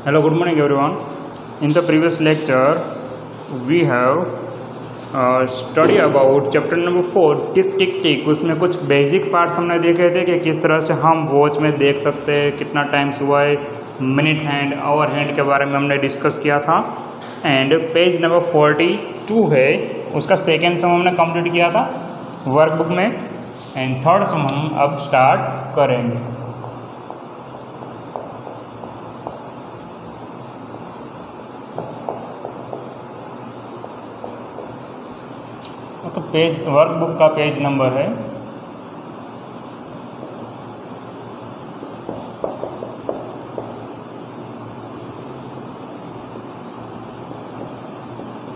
Hello, good morning everyone. In the previous lecture, we have study about chapter number 4 टिक टिक टिक। उसमें कुछ basic parts हमने देखे थे कि किस तरह से हम वॉच में देख सकते हैं कितना टाइम्स हुआ है, मिनट हैंड, आवर हैंड के बारे में हमने डिस्कस किया था। एंड पेज नंबर 42 है, उसका सेकेंड सम हमने कंप्लीट किया था वर्कबुक में, एंड थर्ड सम हम अब स्टार्ट करेंगे। तो पेज वर्कबुक का पेज नंबर है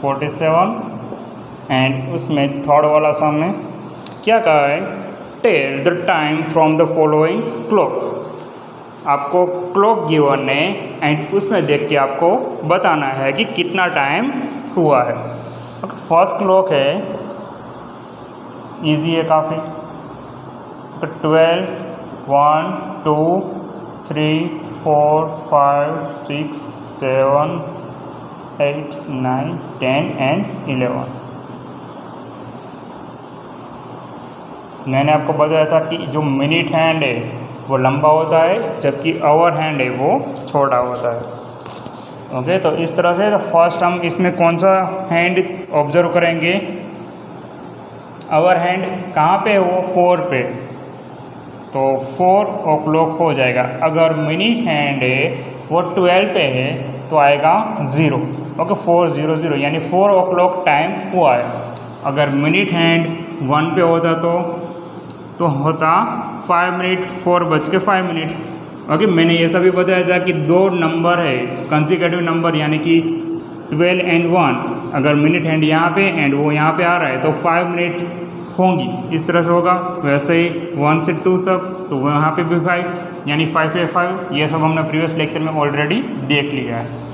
47 एंड उसमें थर्ड वाला सम में क्या कहा है, tell the time from the following clock. आपको क्लॉक गिवन है एंड उसमें देख के आपको बताना है कि कितना टाइम हुआ है। फर्स्ट क्लॉक है, इजी है काफ़ी, 12, 1, 2, 3, 4, 5, 6, 7, 8, 9, 10 एंड 11। मैंने आपको बताया था कि जो मिनट हैंड है वो लंबा होता है, जबकि आवर हैंड है वो छोटा होता है। ओके, तो इस तरह से तो फर्स्ट हम इसमें कौन सा हैंड ऑब्जर्व करेंगे, आवर हैंड कहाँ पे है, वो 4 पे, तो 4 o'clock हो जाएगा। अगर मिनट हैंड है वो 12 पे है तो आएगा 0। ओके, 400 यानी 4 o'clock टाइम हुआ है। अगर मिनट हैंड 1 पे होता तो होता 5 मिनट, 4:05। ओके, मैंने ये सभी बताया था कि दो नंबर है कंसेक्यूटिव नंबर, यानी कि 12 and 1। अगर मिनट हैंड यहाँ पे एंड वो यहाँ पे आ रहा है तो 5 मिनट होंगी, इस तरह से होगा। वैसे ही 1 से 2 तक तो वहाँ पे भी 5, यानी 5 है 5। ये सब हमने प्रीवियस लेक्चर में ऑलरेडी देख लिया है।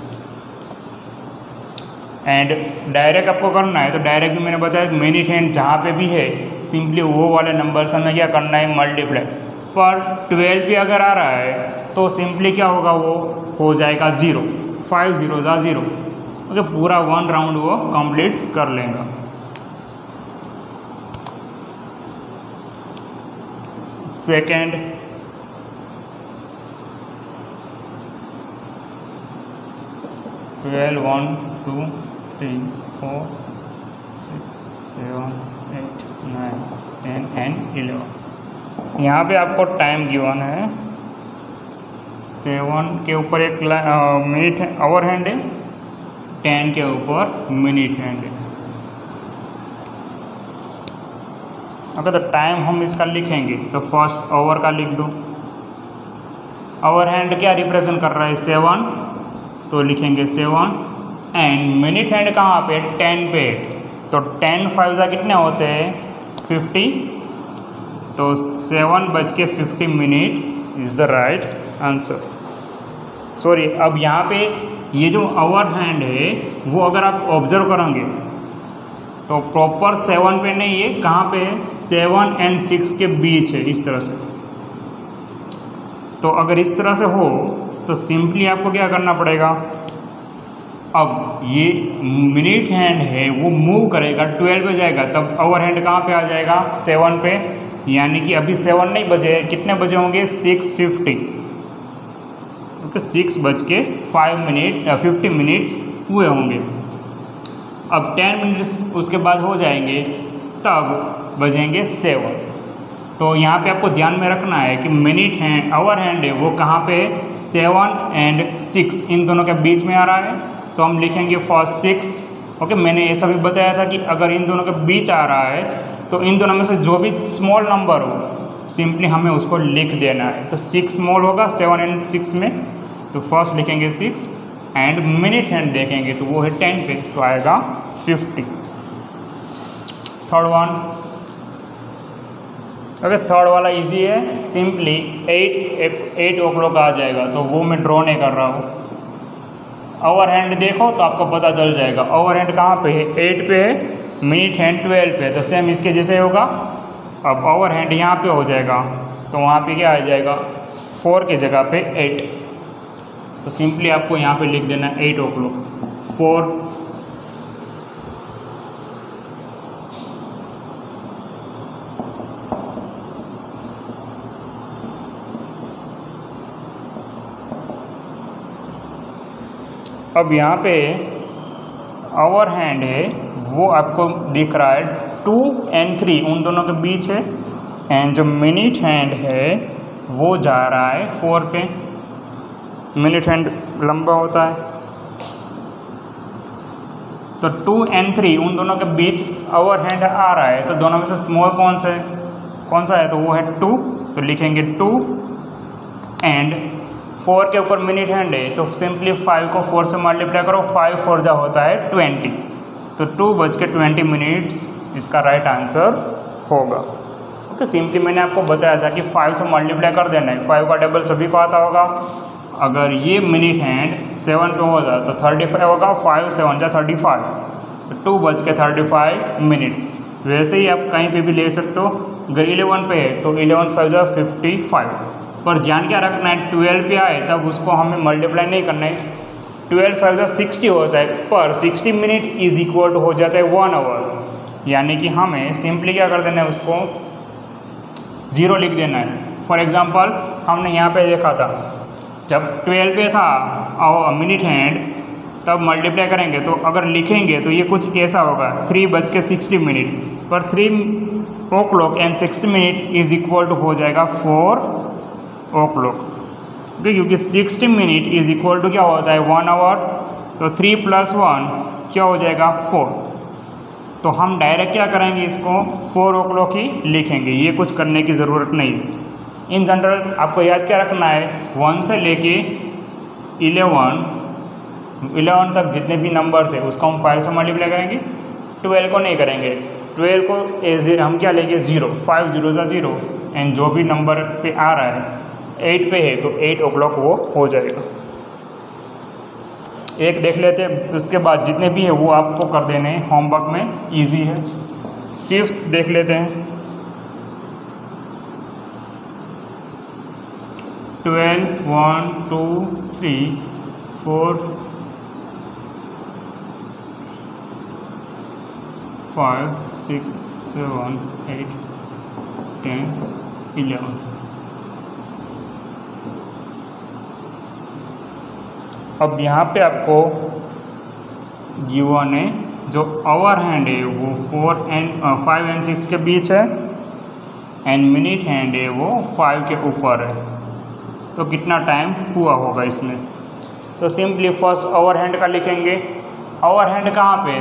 एंड डायरेक्ट आपको करना है तो डायरेक्ट भी मैंने बताया मिनट हैंड जहाँ पे भी है सिंपली वो वाले नंबर से हमें क्या करना है, मल्टीप्लाई। पर 12 भी अगर आ रहा है तो सिंपली क्या होगा, वो हो जाएगा 0, 5 0 0। ओके, पूरा 1 राउंड वो कंप्लीट कर लेगा। Second, twelve, 1, 2, 3, 4, 6, 7, 8, 9, 10 and 11। यहाँ पे आपको टाइम गिवन है 7 के ऊपर एक मिनट है, आवर हैंड है, 10 के ऊपर मिनट हैंड है। ओके, तो टाइम हम इसका लिखेंगे तो फर्स्ट आवर का लिख दो। आवर हैंड क्या रिप्रेजेंट कर रहा है, 7, तो लिखेंगे 7। एंड मिनट हैंड कहाँ पे, 10 पे, तो 10 5 कितने होते हैं, 50। तो 7:50 is the right answer. Sorry, अब यहाँ पे ये जो आवर हैंड है वो अगर आप ऑब्जर्व करेंगे तो प्रॉपर 7 पे नहीं है, कहाँ पे है, 7 and 6 के बीच है, इस तरह से। तो अगर इस तरह से हो तो सिंपली आपको क्या करना पड़ेगा, अब ये मिनट हैंड है वो मूव करेगा, 12 पे जाएगा, तब आवर हैंड कहाँ पे आ जाएगा, 7 पे। यानी कि अभी 7 नहीं बजे, कितने बजे होंगे, 6:50। ओके, 6:05 50 मिनट्स हुए होंगे। अब 10 मिनट्स उसके बाद हो जाएंगे, तब बजेंगे 7। तो यहाँ पे आपको ध्यान में रखना है कि मिनट हैंड, आवर हैंड है वो कहाँ पे, 7 and 6 इन दोनों के बीच में आ रहा है, तो हम लिखेंगे फर्स्ट 6। ओके, मैंने ये सभी बताया था कि अगर इन दोनों के बीच आ रहा है तो इन दोनों में से जो भी स्मॉल नंबर हो सिंपली हमें उसको लिख देना है। तो 6 स्मॉल होगा 7 and 6 में, तो फर्स्ट लिखेंगे 6 एंड मिनट हैंड देखेंगे तो वो है 10 पे, तो आएगा 50। थर्ड वन, अगर थर्ड वाला इजी है, सिंपली 8 o'clock आ जाएगा, तो वो मैं ड्रॉ नहीं कर रहा हूँ। आवर हैंड देखो तो आपको पता चल जाएगा, आवर हैंड कहाँ पे है, 8 पे है, मिनट हैंड 12 पे, तो सेम इसके जैसे होगा। अब आवर हैंड यहाँ पे हो जाएगा तो वहाँ पे क्या आ जाएगा, 4 की जगह पे 8। तो सिंपली आपको यहाँ पे लिख देना 8 o'clock 4 अब यहाँ पे आवर हैंड है वो आपको दिख रहा है 2 and 3 उन दोनों के बीच है, एंड जो मिनट हैंड है वो जा रहा है 4 पे। मिनट हैंड लंबा होता है, तो 2 and 3 उन दोनों के बीच आवर हैंड आ रहा है, तो दोनों में से स्मॉल कौन सा है, तो वो है 2, तो लिखेंगे 2 एंड 4 के ऊपर मिनट हैंड है, तो सिंपली 5 को 4 से मल्टीप्लाई करो, 5 4 जा होता है 20, तो 2:20 मिनट्स इसका राइट आंसर होगा। ओके, सिंपली मैंने आपको बताया था कि 5 से मल्टीप्लाई कर देना है, 5 का टेबल सभी को आता होगा। अगर ये मिनट हैंड 7 पे होगा तो 35 होगा, 5 7 जा 35, तो 2:35 मिनट्स। वैसे ही आप कहीं पे भी ले सकते हो, अगर 11 पे है तो 11 5 जा 55, पर ध्यान क्या रखना है, 12 पे आए तब उसको हमें मल्टीप्लाई नहीं करना है, 12 5 जा 60 होता है, पर 60 मिनट इज इक्वल टू हो जाता है 1 आवर, यानी कि हमें सिंपली क्या कर देना है, उसको 0 लिख देना है। फॉर एग्जांपल हमने यहाँ पे देखा था जब 12 पे था मिनट हैंड, तब मल्टीप्लाई करेंगे तो अगर लिखेंगे तो ये कुछ ऐसा होगा 3:60, पर 3 o'clock and 60 minute is equal to हो जाएगा 4 o'clock, क्योंकि 60 मिनट इज इक्वल टू क्या होता है 1 आवर, तो 3 + 1 क्या हो जाएगा 4, तो हम डायरेक्ट क्या करेंगे, इसको 4 o'clock ही लिखेंगे, ये कुछ करने की ज़रूरत नहीं। इन जनरल आपको याद क्या रखना है, 1 से लेके 11 तक जितने भी नंबर्स है उसको हम 5 से मल्टीप्लाई करेंगे, 12 को नहीं करेंगे, 12 को हम क्या लेंगे 0, 5 0 जा 0, एंड जो भी नंबर पे आ रहा है 8 पे है तो 8 o'clock वो हो जाएगा। एक देख लेते हैं, उसके बाद जितने भी है वो आपको कर देने हैं, होमवर्क में इजी है। 5th देख लेते हैं, 12 1 2 3 4 5 6 7 8 10 11। अब यहाँ पे आपको गिवन है जो आवर हैंड है वो 5 and 6 के बीच है, एंड मिनट हैंड है वो 5 के ऊपर है, तो कितना टाइम हुआ होगा इसमें। तो सिंपली फर्स्ट आवर हैंड का लिखेंगे, आवर हैंड कहाँ पे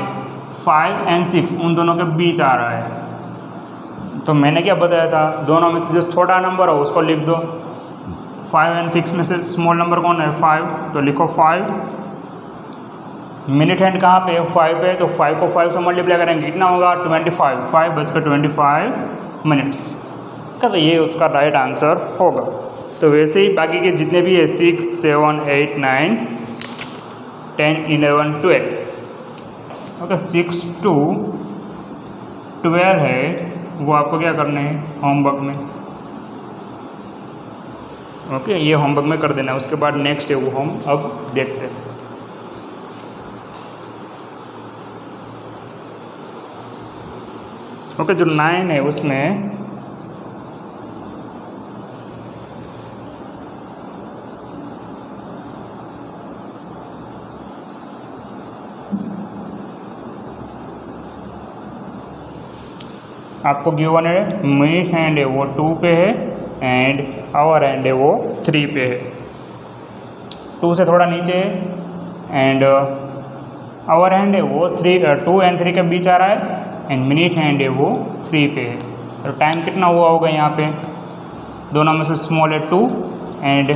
5 and 6 उन दोनों के बीच आ रहा है, तो मैंने क्या बताया था, दोनों में से जो छोटा नंबर हो उसको लिख दो, 5 and 6 में से स्मॉल नंबर कौन है 5, तो लिखो 5। मिनट हैंड कहाँ पे 5 पे, तो 5 को 5 से मल्टीप्लाई करेंगे, कितना होगा 25, 5:25 मिनट्स का, तो ये उसका राइट आंसर होगा। तो वैसे ही बाकी के जितने भी है 6 7 8 9 10 11 12, ओके 6 to 12 है वो आपको क्या करना है होमवर्क में, ओके ये होमवर्क में कर देना है। उसके बाद नेक्स्ट है वो हम अब देखते हैं। ओके जो 9 है उसमें आपको गिवन है मिनट हैंड है वो 2 पे है, एंड आवर हैंड है वो 3 पे है, 2 से थोड़ा नीचे है, एंड आवर हैंड है वो 2 and 3 के बीच आ रहा है, एंड मिनट हैंड है वो 3 पे है। तो टाइम कितना हुआ होगा यहाँ पे, दोनों में से स्मॉल है 2, एंड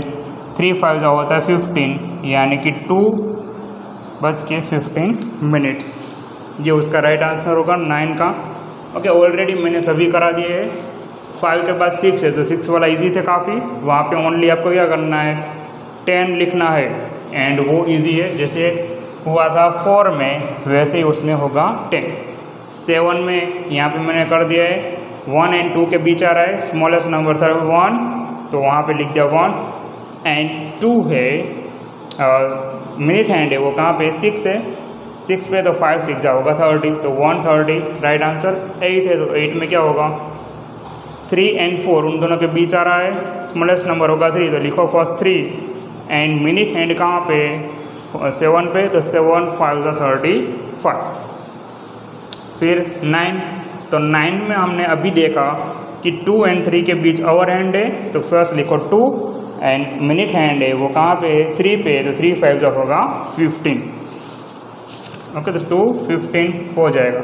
3 5 जा होता है 15, यानी कि 2:15 मिनट्स, ये उसका राइट आंसर होगा 9 का। ओके ऑलरेडी मैंने सभी करा दिए हैं, 5 के बाद 6 है तो 6 वाला इजी थे काफ़ी, वहाँ पे ओनली आपको क्या करना है 10 लिखना है, एंड वो इजी है, जैसे हुआ था 4 में वैसे ही उसमें होगा 10। 7 में यहाँ पे मैंने कर दिया है 1 and 2 के बीच आ रहा है, स्मॉलेस्ट नंबर था 1, तो वहाँ पे लिख दिया 1, एंड 2 है मिनट हैंड है वो कहाँ पे 6 है, 6 पे तो 5 6 जा होगा 30, तो 130 राइट आंसर। 8 है तो 8 में क्या होगा 3 and 4 उन दोनों के बीच आ रहा है, स्मॉलेस्ट नंबर होगा 3 तो लिखो फर्स्ट 3 एंड मिनट हैंड कहाँ पे 7 पे तो 7 5 जा 35। फिर 9, तो 9 में हमने अभी देखा कि 2 and 3 के बीच आवर हैंड है तो फर्स्ट लिखो 2 एंड मिनट हैंड है वो कहाँ पे 3 पे तो 3 5 जा होगा 15। ओके तो 2 15 हो जाएगा।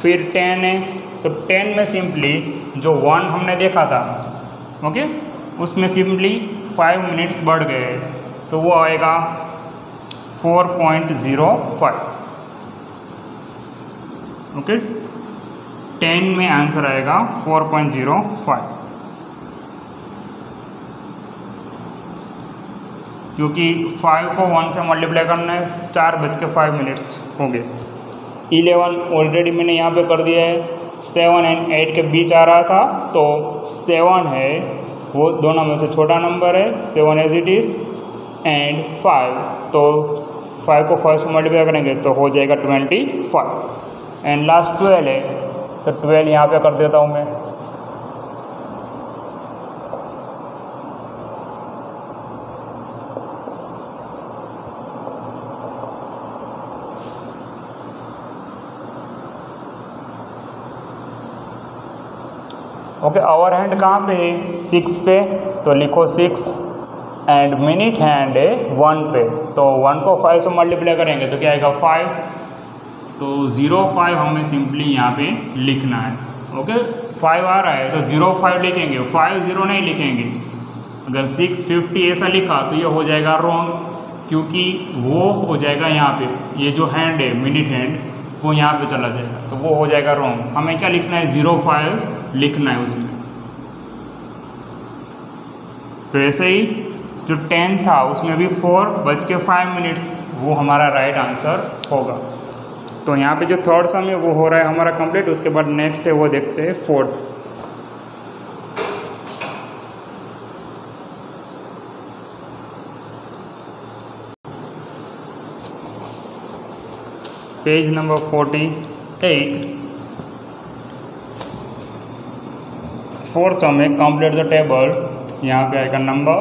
फिर 10 है तो 10 में सिंपली जो 1 हमने देखा था ओके उसमें सिंपली 5 मिनट्स बढ़ गए तो वो आएगा 4.05। ओके 10 में आंसर आएगा 4.05 क्योंकि 5 को 1 से मल्टीप्लाई करना है 4:05 हो गए। 11 ऑलरेडी मैंने यहाँ पे कर दिया है, 7 and 8 के बीच आ रहा था तो 7 है वो दोनों में से छोटा नंबर है 7 एज इट इज़ एंड 5 तो 5 को 5 से मल्टीप्लाई करेंगे तो हो जाएगा 25 एंड लास्ट 12 है तो 12 यहाँ पे कर देता हूँ मैं। ओके आवर हैंड कहाँ पे है 6 पे तो लिखो 6 एंड मिनट हैंड है 1 पे तो 1 को 5 से मल्टीप्लाई करेंगे तो क्या आएगा 5 तो 05 हमें सिंपली यहाँ पे लिखना है। ओके 5 आ रहा है तो 05 लिखेंगे, 50 नहीं लिखेंगे। अगर 650 ऐसा लिखा तो ये हो जाएगा रॉन्ग क्योंकि वो हो जाएगा यहाँ पे ये जो हैंड है मिनट हैंड वो यहाँ पे चला जाएगा तो वो हो जाएगा रॉन्ग। हमें क्या लिखना है 05 लिखना है उसमें। तो ऐसे ही जो 10 था उसमें भी 4:05 वो हमारा राइट आंसर होगा। तो यहाँ पे जो थर्ड सम है वो हो रहा है हमारा कंप्लीट। उसके बाद नेक्स्ट है वो देखते हैं फोर्थ। पेज नंबर 48 फोर्थ सम है कंप्लीट द टेबल। यहाँ पे आएगा number,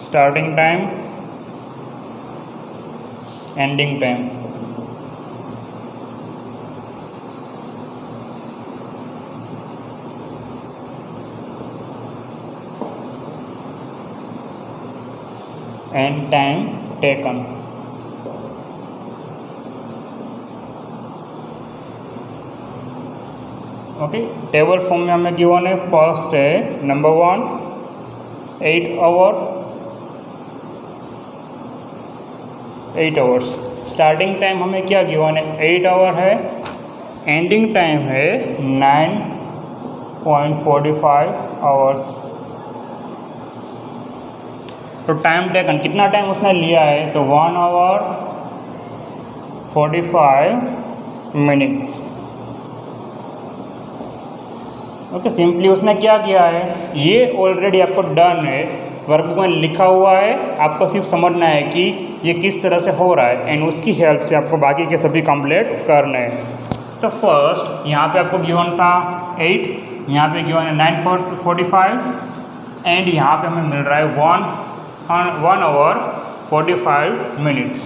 starting time, ending time. And time taken. Okay table form में हमें गिवन है फर्स्ट है नंबर 1 8 आवर्स। स्टार्टिंग टाइम हमें क्या गिवन है 8 आवर है, एंडिंग टाइम है 9.45 आवर्स। तो टाइम टेकन कितना टाइम उसने लिया है तो 1 आवर 45 मिनट्स। ओके सिंपली उसने क्या किया है ये ऑलरेडी आपको डन है, वर्कबुक में लिखा हुआ है, आपको सिर्फ समझना है कि ये किस तरह से हो रहा है एंड उसकी हेल्प से आपको बाकी के सभी कंप्लीट करने हैं। तो फर्स्ट यहाँ पे आपको गिवन था 8, यहाँ पे गिवन है 9.45 एंड यहाँ पे हमें मिल रहा है 1 आवर 45 मिनट।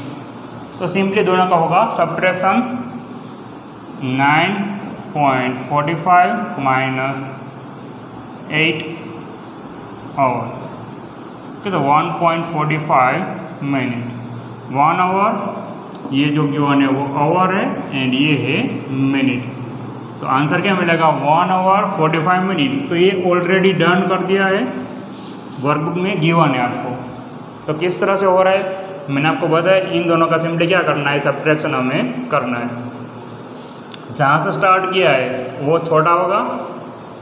तो सिंपली दोनों का होगा सब्ट्रैक्शन 9.45 माइनस 8 आवर। ओके तो 1.45 मिनट 1 आवर, ये जो गिवन है वो आवर है एंड ये है मिनट। तो आंसर क्या मिलेगा 1 आवर 45 मिनट्स। तो ये ऑलरेडी डन कर दिया है, वर्कबुक में गिवन है आपको। तो किस तरह से हो रहा है मैंने आपको बताया, इन दोनों का सिंपली क्या करना है सब्ट्रैक्शन हमें करना है। जहाँ से स्टार्ट किया है वो छोटा होगा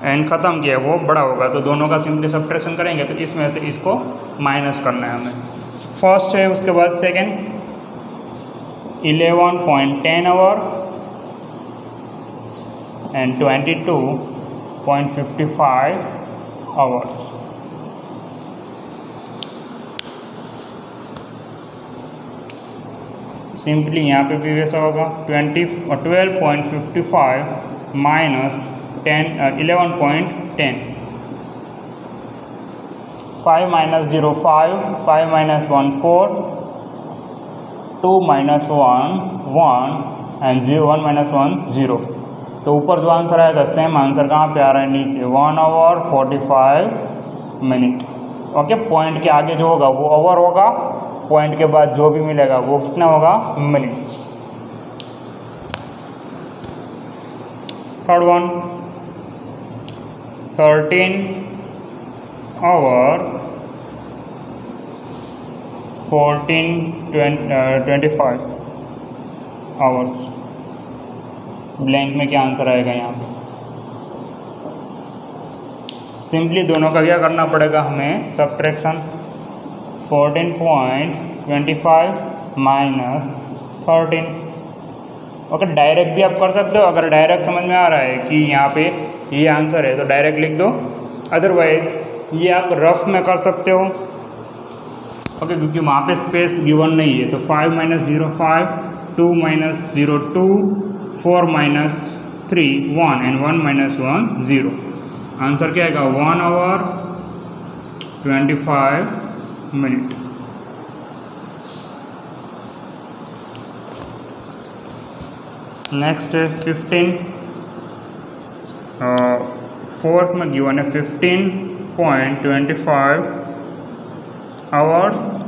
एंड ख़त्म किया है वो बड़ा होगा, तो दोनों का सिंपली सब्ट्रैक्शन करेंगे तो इसमें से इसको माइनस करना है हमें। फर्स्ट है, उसके बाद second 11.10 our and 22.55 hours. Simply यहाँ पे भी वैसा होगा 12.55 minus 11.10, 5 minus 0 5, 5 minus 1 4, 2 minus 1 1 and 1 minus 1 0। तो ऊपर जो आंसर आएगा सेम आंसर कहाँ पे आ रहा है, नीचे 1 आवर 45 मिनट। ओके, पॉइंट के आगे जो होगा वो आवर होगा, पॉइंट के बाद जो भी मिलेगा वो कितना होगा, minutes. Third one 13 hour 25 hours. Blank में क्या आंसर आएगा यहाँ पे, सिंपली दोनों का क्या करना पड़ेगा हमें, सब्ट्रैक्शन। 14.25 माइनस 13। ओके, डायरेक्ट भी आप कर सकते हो, अगर डायरेक्ट समझ में आ रहा है कि यहाँ पे ये आंसर है तो डायरेक्ट लिख दो, अदरवाइज ये आप रफ में कर सकते हो। ओके, क्योंकि वहाँ पे स्पेस गिवन नहीं है। तो 5 minus 0 5, 2 minus 0 2, 4 minus 3 1 and 1 minus 1 0। Answer क्या आएगा, 1 आवर 25 मिनट। नेक्स्ट है 15, फोर्थ में गिवन है 15.25 आवर्स।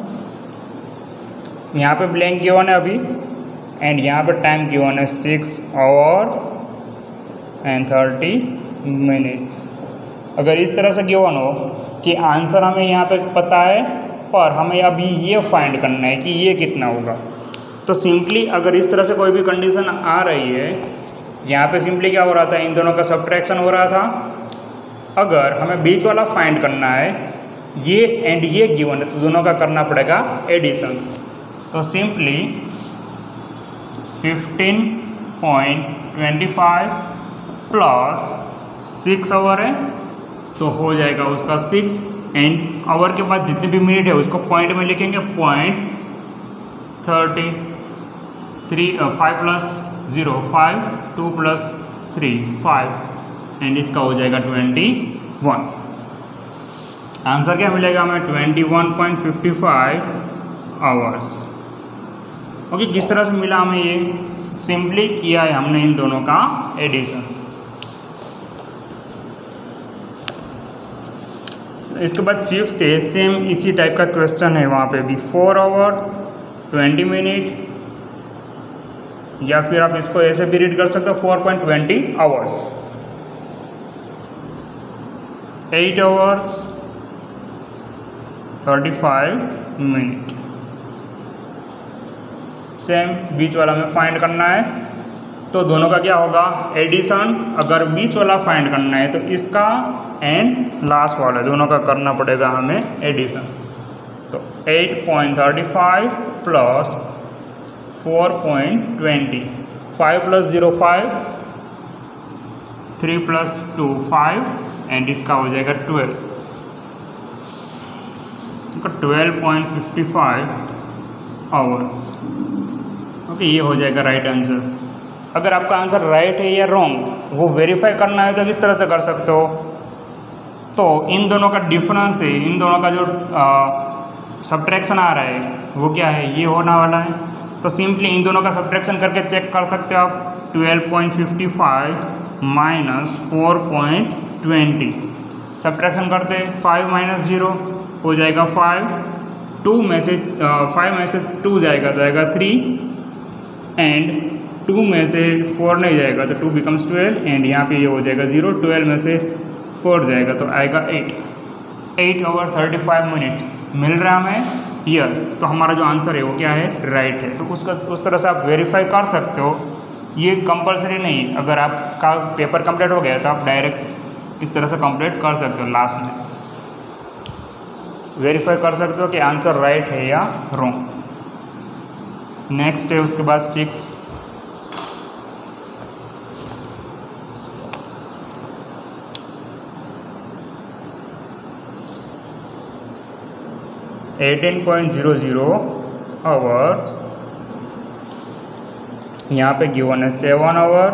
यहाँ पे ब्लैंक गिवन है अभी, एंड यहाँ पे टाइम गिवन है 6 आवर एंड 30 मिनट्स। अगर इस तरह से गिवन हो कि आंसर हमें यहाँ पे पता है पर हमें अभी ये फाइंड करना है कि ये कितना होगा, तो सिंपली अगर इस तरह से कोई भी कंडीशन आ रही है, यहाँ पे सिंपली क्या हो रहा था, इन दोनों का सब्ट्रैक्शन हो रहा था। अगर हमें बीच वाला फाइंड करना है, ये एंड ये गिवन है, तो दोनों का करना पड़ेगा एडिशन। तो सिंपली 15.25 प्लस 6 आवर है तो हो जाएगा उसका 6, एंड आवर के बाद जितने भी मिनट है उसको पॉइंट में लिखेंगे, 0.33 5 प्लस 0 5, 2 प्लस 3 5, एंड इसका हो जाएगा 21। आंसर क्या मिलेगा हमें, 21.55 आवर्स। ओके, किस तरह से मिला हमें ये, सिंपली किया है हमने इन दोनों का एडिशन। इसके बाद फिफ्थ है, सेम इसी टाइप का क्वेश्चन है, वहाँ पे भी 4 आवर 20 मिनट, या फिर आप इसको ऐसे भी रीड कर सकते हो 4.20 आवर्स। 8 hours 35 minute. सेम बीच वाला में फाइंड करना है, तो दोनों का क्या होगा, एडिशन। अगर बीच वाला फाइंड करना है तो इसका एंड लास्ट वाला दोनों का करना पड़ेगा हमें एडिशन। तो 8.35 प्लस 4.20, 5 प्लस 0 5, 3 प्लस 2 5, एंड इसका हो जाएगा 12। 12.55 आवर्स। ओके, ये हो जाएगा राइट आंसर। अगर आपका आंसर राइट है या रॉन्ग वो वेरीफाई करना है तो किस तरह से कर सकते हो, तो इन दोनों का डिफरेंस है, इन दोनों का जो सब्ट्रैक्शन आ रहा है वो क्या है, ये होने वाला है। तो सिंपली इन दोनों का सब्ट्रैक्शन करके चेक कर सकते हो आप। 12.55 माइनस 4.20, सब्ट्रैक्शन करते 5 माइनस 0 हो जाएगा 5, 2 में से 5 में से 2 जाएगा तो आएगा 3, एंड 2 में से 4 नहीं जाएगा तो 2 बिकम्स 12, एंड यहाँ पे ये हो जाएगा 0, 12 में से 4 जाएगा तो आएगा 8। 8 आवर 35 मिनट मिल रहा है हमें, यस। तो हमारा जो आंसर है वो क्या है, राइट है। तो उसका उस तरह से आप वेरीफाई कर सकते हो, ये कंपलसरी नहीं। अगर आपका पेपर कंप्लीट हो गया तो आप डायरेक्ट इस तरह से कंप्लीट कर सकते हो, लास्ट में वेरीफाई कर सकते हो कि आंसर राइट है या रॉन्ग। नेक्स्ट है उसके बाद 6, 18.00 आवर्स यहाँ पे गिवन है 7 आवर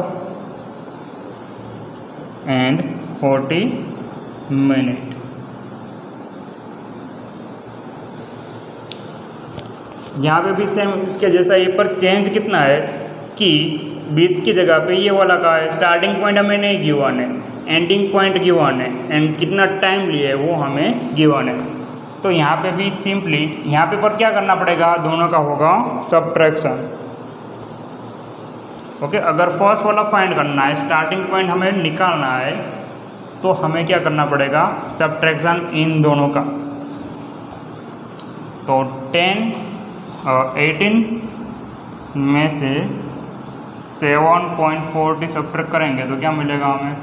एंड 40 मिनट। यहाँ पे भी सेम इसके जैसा ये, पर चेंज कितना है कि बीच की जगह पे ये वाला का है, स्टार्टिंग पॉइंट हमें नहीं गिवन है, एंडिंग पॉइंट गिवन है, एंड कितना टाइम लिए वो हमें गिवन है। तो यहाँ पे भी सिंपली यहाँ पे पर क्या करना पड़ेगा, दोनों का होगा सब्ट्रैक्शन। ओके, अगर फर्स्ट वाला फाइंड करना है, स्टार्टिंग पॉइंट हमें निकालना है, तो हमें क्या करना पड़ेगा, सब्ट्रैक्शन इन दोनों का। तो 10 और 18 में से 7.40 सब्ट्रैक्ट करेंगे तो क्या मिलेगा हमें,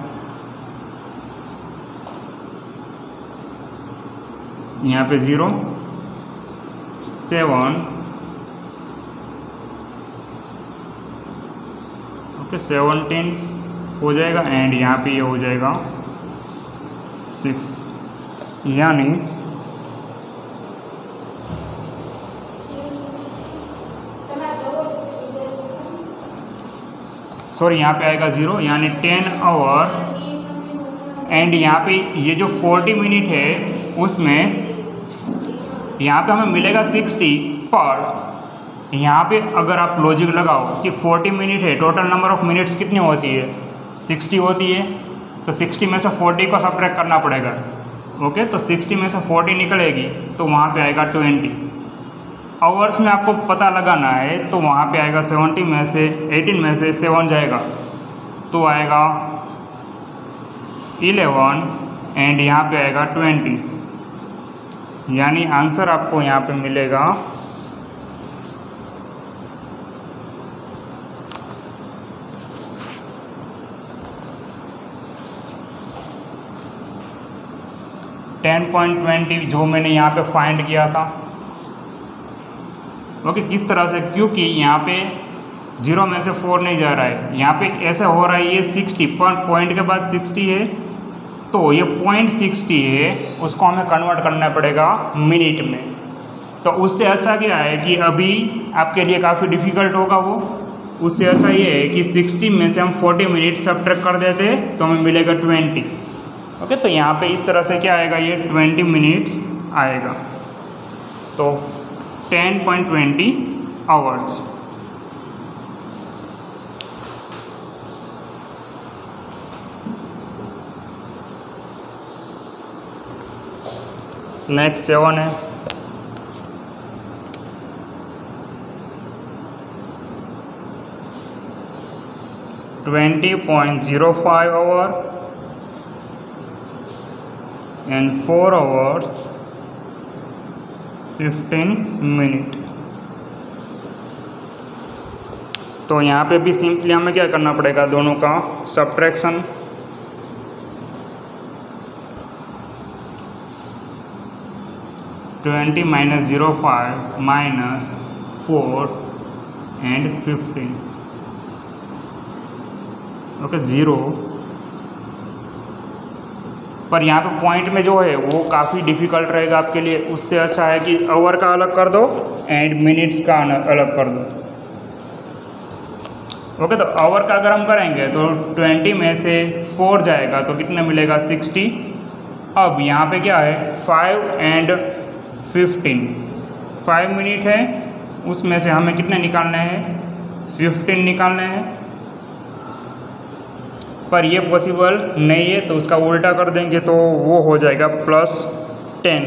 यहाँ पे 0 7 ओके 17 हो जाएगा, एंड यहाँ पे ये हो जाएगा 6, यानी सॉरी यहाँ पे आएगा 0, यानी 10 आवर एंड यहाँ पे ये जो 40 मिनट है उसमें यहाँ पे हमें मिलेगा 60, पर यहाँ पे अगर आप लॉजिक लगाओ कि 40 मिनट है, टोटल नंबर ऑफ मिनट्स कितनी होती है, 60 होती है, तो 60 में से 40 को सब्ट्रैक्ट करना पड़ेगा। ओके, तो 60 में से 40 निकलेगी तो वहाँ पे आएगा 20। आवर्स में आपको पता लगाना है, तो वहाँ पे आएगा 70 में से 18 में से 7 जाएगा तो आएगा 11 एंड यहाँ पे आएगा 20, यानी आंसर आपको यहाँ पे मिलेगा 10.20 जो मैंने यहाँ पे फाइंड किया था। ओके, किस तरह से, क्योंकि यहाँ पे 0 में से 4 नहीं जा रहा है, यहाँ पे ऐसा हो रहा है, ये 60 पर पॉइंट के बाद 60 है, तो ये 0.60 है, उसको हमें कन्वर्ट करना पड़ेगा मिनट में। तो उससे अच्छा क्या है कि अभी आपके लिए काफ़ी डिफ़िकल्ट होगा वो, उससे अच्छा ये है कि 60 में से हम 40 मिनट सब्ट्रैक्ट कर देते तो हमें मिलेगा 20। ओके, तो यहाँ पे इस तरह से क्या आएगा, ये 20 मिनट्स आएगा, तो 10.20 आवर्स। नेक्स्ट 7 है, $20.05 आवर एंड 4 आवर्स 15 मिनट। तो यहाँ पे भी सिंपली हमें क्या करना पड़ेगा, दोनों का सब्ट्रैक्शन। -05 minus 4 and 15, okay 0। पर यहाँ पे पॉइंट में जो है वो काफ़ी डिफ़िकल्ट रहेगा आपके लिए, उससे अच्छा है कि आवर का अलग कर दो एंड मिनट्स का अलग कर दो। ओके, तो आवर का अगर हम करेंगे तो 20 में से 4 जाएगा तो कितना मिलेगा, 60। अब यहाँ पे क्या है, 5 एंड 15, 5 मिनट है, उसमें से हमें कितने निकालने हैं, 15 निकालने हैं। पर ये पॉसिबल नहीं है, तो उसका उल्टा कर देंगे तो वो हो जाएगा +10।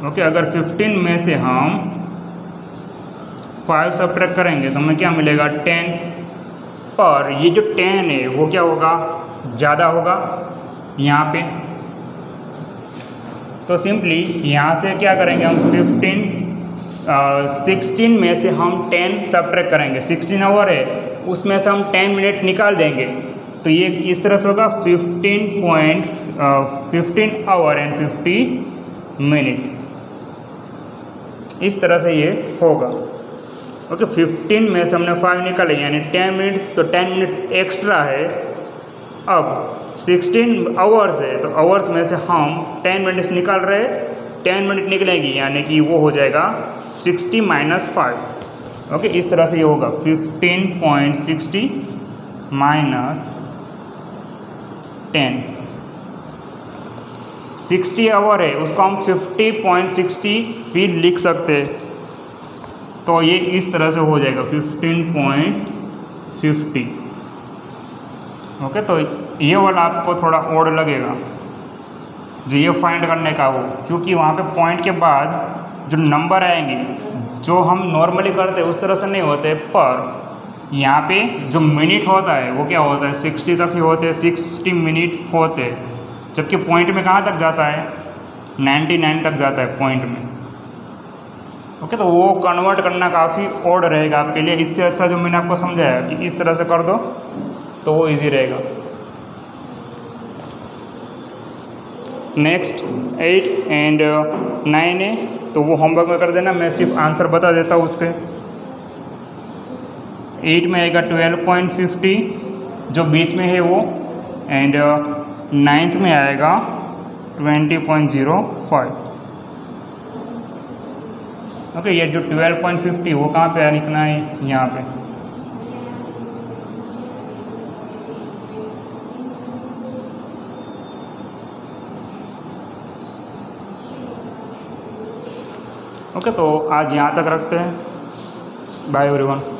ओके, अगर 15 में से हम 5 सब्ट्रैक्ट करेंगे तो हमें क्या मिलेगा, 10। पर ये जो 10 है वो क्या होगा, ज़्यादा होगा यहाँ पे। तो सिंपली यहाँ से क्या करेंगे हम, 16 में से हम 10 सब्ट्रैक्ट करेंगे, 16 आवर है, उसमें से हम 10 मिनट निकाल देंगे, तो ये इस तरह से होगा 15 आवर एंड 50 मिनट, इस तरह से ये होगा। ओके, 15 में से हमने 5 निकाले यानी 10 मिनट्स, तो 10 मिनट एक्स्ट्रा है। अब 16 आवर्स है, तो आवर्स में से हम 10 मिनट्स निकाल रहे हैं, 10 मिनट निकलेगी, यानी कि वो हो जाएगा 60 - 5। ओके, इस तरह से ये होगा 15.60 - 10। 60 आवर है, उसको हम 50.60 भी लिख सकते हैं। तो ये इस तरह से हो जाएगा 15.50। ओके, तो ये वाला आपको थोड़ा और लगेगा जो ये फाइंड करने का हो, क्योंकि वहाँ पे पॉइंट के बाद जो नंबर आएंगे जो हम नॉर्मली करते हैं उस तरह से नहीं होते, पर यहाँ पे जो मिनट होता है वो क्या होता है 60 तक ही होते हैं, 60 मिनट होते हैं, जबकि पॉइंट में कहाँ तक जाता है 99 तक जाता है पॉइंट में। ओके, तो वो कन्वर्ट करना काफ़ी ओड रहेगा आपके लिए। इससे अच्छा जो मैंने आपको समझाया कि इस तरह से कर दो तो वो इजी रहेगा। नेक्स्ट 8 एंड 9 है, तो वो होमवर्क में कर देना, मैं सिर्फ आंसर बता देता हूँ उसके। 8 में आएगा 12.50 जो बीच में है वो, एंड 9th में आएगा 20.05। ओके, ये जो 12.50 वो कहाँ पे लिखना है, यहाँ पे। ओके, तो आज यहाँ तक रखते हैं। Bye everyone.